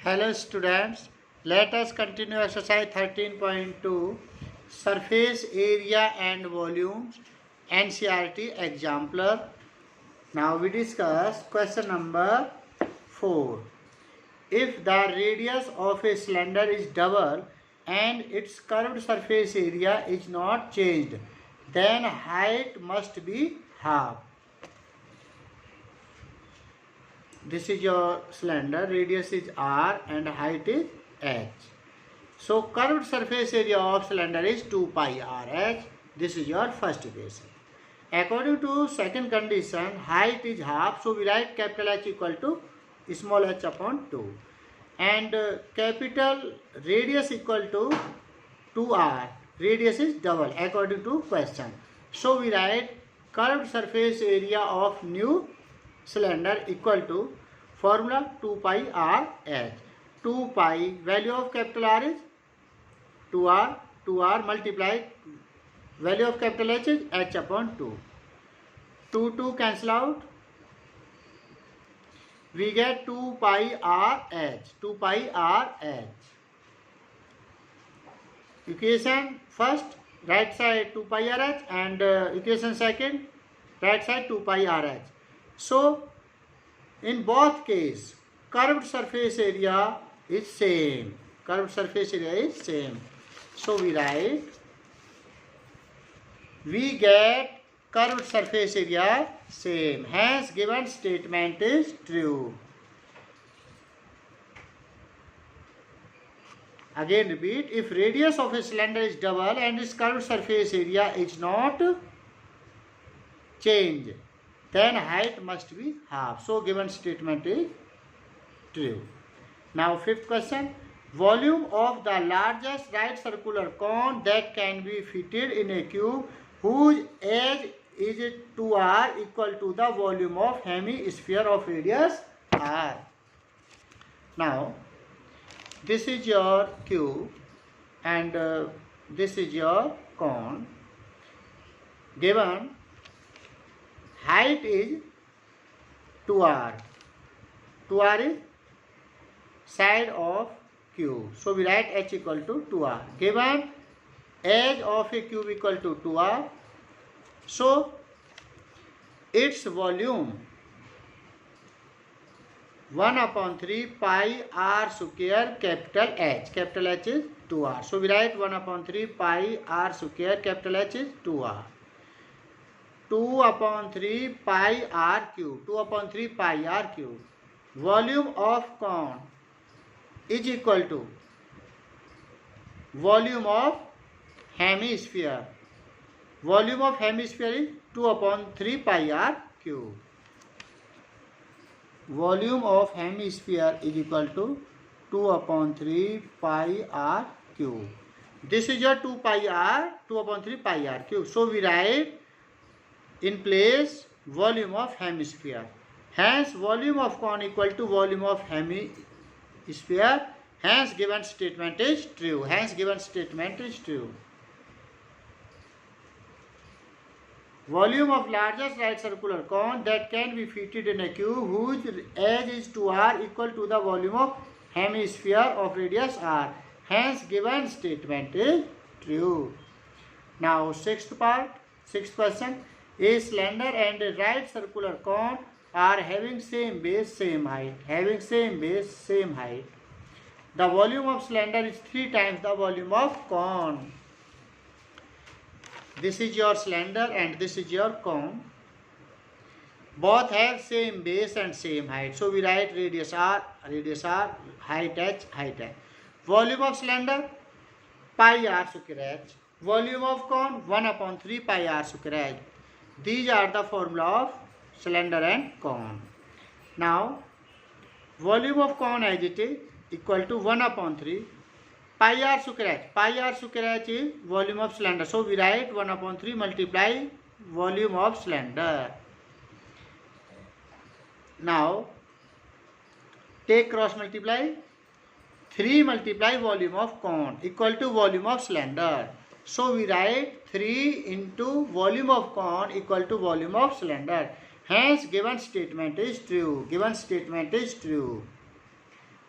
Hello students, let us continue exercise 13.2 surface area and volumes NCERT exemplar. Now we discuss question number 4. If the radius of a cylinder is double and its curved surface area is not changed, then height must be half. This is your cylinder, radius is r and height is h. So curved surface area of cylinder is 2 pi r h. This is your first equation. According to second condition, height is half, so we write capital H equal to small h upon 2. And capital radius equal to 2r. Radius is double according to question. So we write curved surface area of new cylinder equal to formula 2 pi r h. 2 pi value of capital R is 2r multiply value of capital H is h upon 2. 2 cancel out. We get 2 pi r h. 2 pi r h. Equation first right side 2 pi r h and equation second right side 2 pi r h. So in both case curved surface area is same. Curved surface area is same. So we write we get curved surface area same. Hence given statement is true. Again repeat, if radius of a cylinder is double and its curved surface area is not changed, then height must be half. So given statement is true. Now fifth question, volume of the largest right circular cone that can be fitted in a cube whose edge is 2r equal to the volume of hemisphere of radius r. Now this is your cube and this is your cone. Given height is 2r. 2r is side of cube. So we write h equal to 2r. Given edge of a cube equal to 2r. So its volume 1 upon 3 pi r square capital H. Capital H is 2r. So we write 1 upon 3 pi r square capital H is 2r. 2 upon 3 pi r cube. 2 upon 3 pi r cube. Volume of cone is equal to volume of hemisphere. Volume of hemisphere is 2 upon 3 pi r cube. Volume of hemisphere is equal to 2 upon 3 pi r cube. This is your 2 pi r, 2 upon 3 pi r cube. So we write in place volume of hemisphere. Hence volume of cone equal to volume of hemisphere. Hence given statement is true. Hence given statement is true. Volume of largest right circular cone that can be fitted in a cube whose edge is 2r equal to the volume of hemisphere of radius r. Hence given statement is true. Now sixth question. A cylinder and a right circular cone are having same base, same height. Having same base, same height. The volume of cylinder is 3 times the volume of cone. This is your cylinder and this is your cone. Both have same base and same height. So we write radius r, height h, height h. Volume of cylinder pi r square h. Volume of cone 1 upon 3 pi r square h. These are the formula of cylinder and cone. Now volume of cone as it is equal to 1 upon 3 pi r square h. Pi r square h is volume of cylinder. So we write 1 upon 3 multiply volume of cylinder. Now take cross multiply. 3 multiply volume of cone equal to volume of cylinder. So we write 3 into volume of cone equal to volume of cylinder. Hence given statement is true. Given statement is true.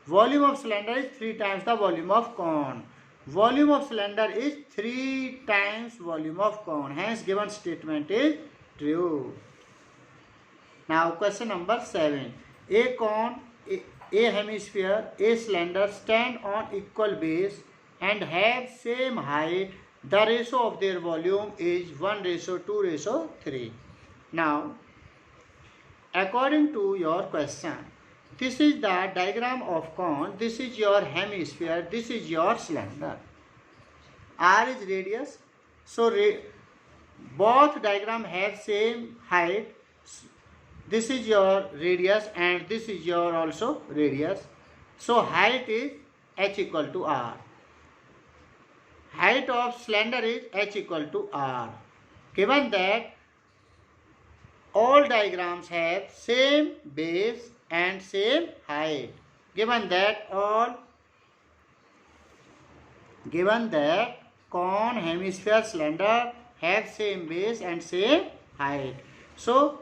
Volume of cylinder is 3 times the volume of cone. Volume of cylinder is 3 times volume of cone. Hence given statement is true. Now question number 7. A cone, a hemisphere, a cylinder stand on equal base and have same height. The ratio of their volume is 1:2:3. Now, according to your question, this is the diagram of cone, this is your hemisphere, this is your cylinder. R is radius. So, both diagram have same height. This is your radius and this is your also radius. So, height is h equal to r. Height of cylinder is h equal to r. Given that all diagrams have same base and same height. Given that cone, hemisphere, cylinder have same base and same height. So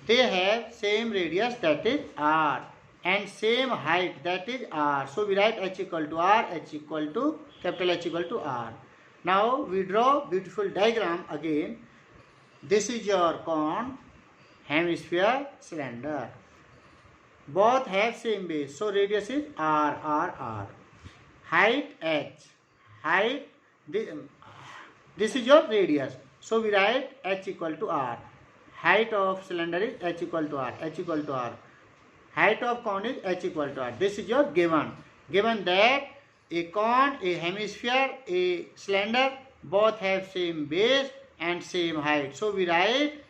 they have same radius, that is r, and same height, that is r. So we write h equal to r, h equal to capital H equal to r. Now we draw beautiful diagram again. This is your cone, hemisphere, cylinder. Both have same base. So radius is r, r, r. Height h. Height, this is your radius. So we write h equal to r. Height of cylinder is h equal to r, h equal to r. Height of cone is h equal to r. This is your given. Given that a cone, a hemisphere, a cylinder both have same base and same height. So we write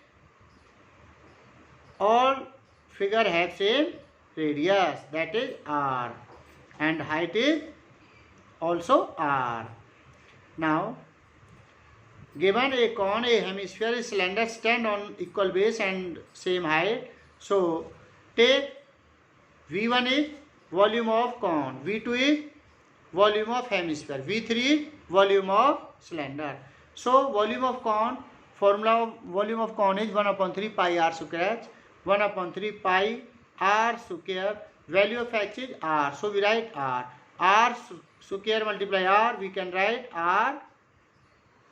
all figure have same radius, that is r, and height is also r. Now, given a cone, a hemisphere, a cylinder stand on equal base and same height. So take V1 is volume of cone, V2 is volume of hemisphere, V3 is volume of cylinder. So volume of cone, formula of volume of cone is 1/3 pi r square, 1/3 pi r square. Value of h is r. So we write r. R square multiply r, we can write r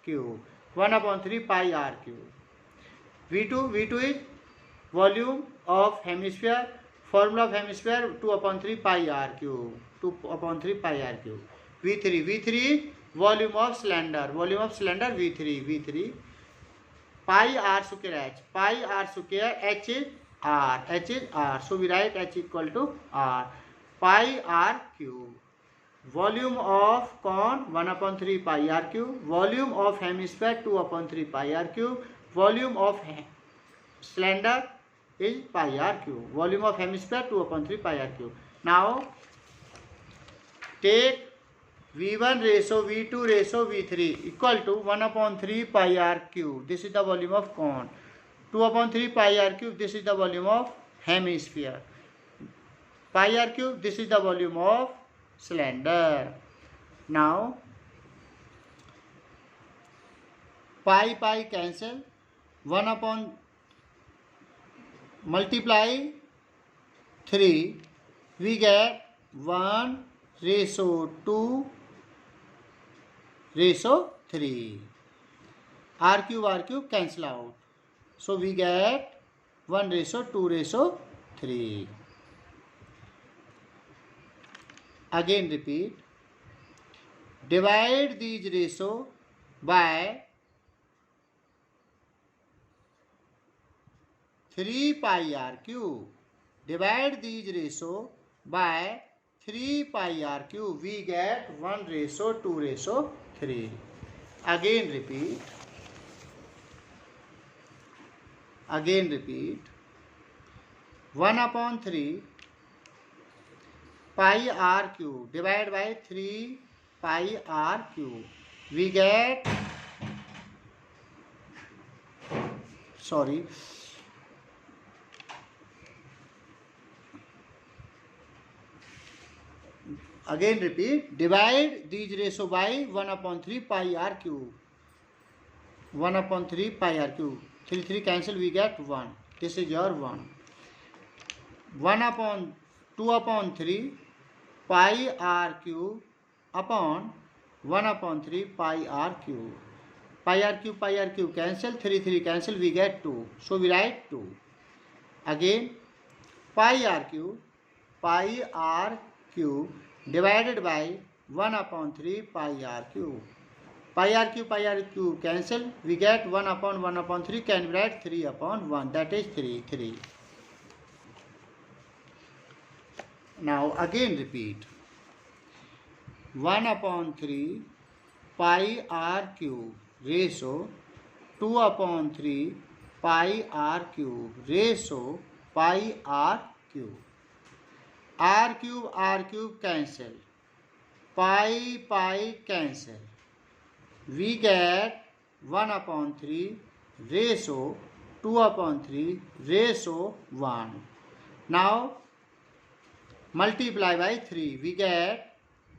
cube. 1/3 pi r cube. V2 is volume of hemisphere. Formula of hemisphere 2/3 pi r cube. 2/3 pi r cube. V3 is volume of cylinder. Volume of cylinder V3. Pi r square h. Pi r square h is r. H is r. So we write h equal to r. Pi r cube. Volume of cone 1/3 pi r cube. Volume of hemisphere 2/3 pi r cube. Volume of cylinder is pi r cube. Volume of hemisphere 2/3 pi r cube. Now take V1 ratio, V2 ratio, V3 equal to 1/3 pi r cube. This is the volume of cone. 2/3 pi r cube. This is the volume of hemisphere. Pi r cube. This is the volume of cylinder. Now pi cancel. 1 multiply 3, we get 1:2:3. R cube cancel out. So we get 1:2:3. Again repeat. Divide these ratio by 3 pi r cube. Divide these ratio by 3 pi r cube. We get 1:2:3. Again repeat. 1/3 pi r cube divided by 3 pi r cube. We get, again repeat. Divide these ratio by 1/3 pi r cube. 1/3 pi r cube. 3 cancel, we get 1. This is your 1. 2/3 pi r cube upon 1 upon 3 pi r cube. Pi r cube cancel, 3 cancel, we get 2. So we write 2. Again pi r cube divided by 1 upon 3 pi r cube. Pi r cube cancel, we get 1 upon 3, can we write 3 upon 1, that is 3. Now again repeat. 1 upon 3 pi r cube ratio 2 upon 3 pi r cube ratio pi r cube. R cube cancel. Pi cancel. We get 1 upon 3 ratio 2 upon 3 ratio 1. Now multiply by 3. We get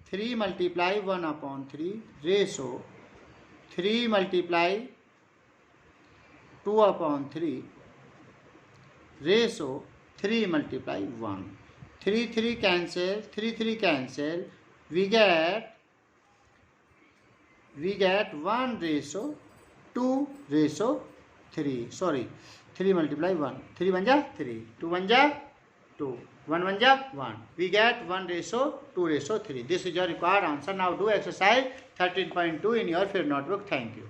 3 multiply 1 upon 3 ratio 3 multiply 2 upon 3 ratio 3 multiply 1. 3 cancel, 3 cancel. We get 1 ratio 2 ratio 3. Sorry, 3 multiply 1. 3 1 ja 3, 2 1 ja 2, 1 1 ja 1. We get 1 ratio 2 ratio 3. This is your required answer. Now do exercise 13.2 in your field notebook. Thank you.